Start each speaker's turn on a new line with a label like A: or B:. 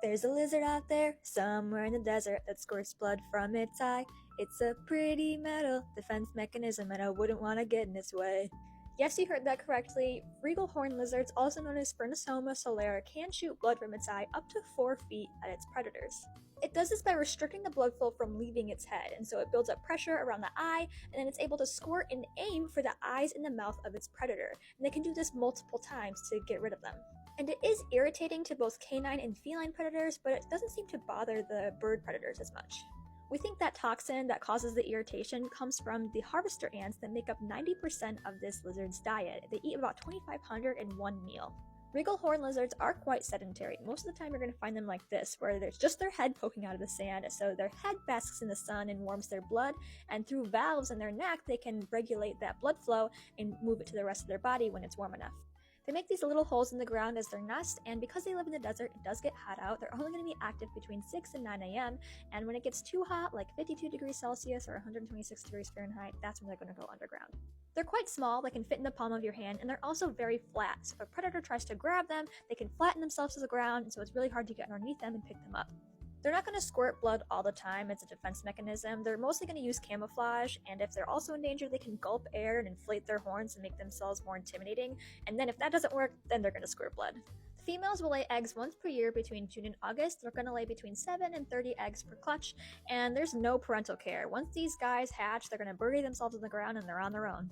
A: There's a lizard out there, somewhere in the desert, that squirts blood from its eye. It's a pretty metal defense mechanism, and I wouldn't want to get in its way. Yes, you heard that correctly. Regal horned lizards, also known as Spurnosoma solera, can shoot blood from its eye up to 4 feet at its predators. It does this by restricting the blood flow from leaving its head, and so it builds up pressure around the eye, and then it's able to squirt and aim for the eyes and the mouth of its predator. And they can do this multiple times to get rid of them. And it is irritating to both canine and feline predators, but it doesn't seem to bother the bird predators as much. We think that toxin that causes the irritation comes from the harvester ants that make up 90% of this lizard's diet. They eat about 2,500 in one meal. Regal horned lizards are quite sedentary. Most of the time you're going to find them like this, where there's just their head poking out of the sand, so their head basks in the sun and warms their blood, and through valves in their neck they can regulate that blood flow and move it to the rest of their body when it's warm enough. They make these little holes in the ground as their nest, and because they live in the desert, it does get hot out. They're only going to be active between 6 and 9 a.m., and when it gets too hot, like 52 degrees Celsius or 126 degrees Fahrenheit, that's when they're going to go underground. They're quite small, they can fit in the palm of your hand, and they're also very flat, so if a predator tries to grab them, they can flatten themselves to the ground, and so it's really hard to get underneath them and pick them up. They're not going to squirt blood all the time, it's a defense mechanism. They're mostly going to use camouflage, and if they're also in danger, they can gulp air and inflate their horns and make themselves more intimidating, and then if that doesn't work, then they're going to squirt blood. The females will lay eggs once per year between June and August. They're going to lay between 7 and 30 eggs per clutch, and there's no parental care. Once these guys hatch, they're going to bury themselves in the ground and they're on their own.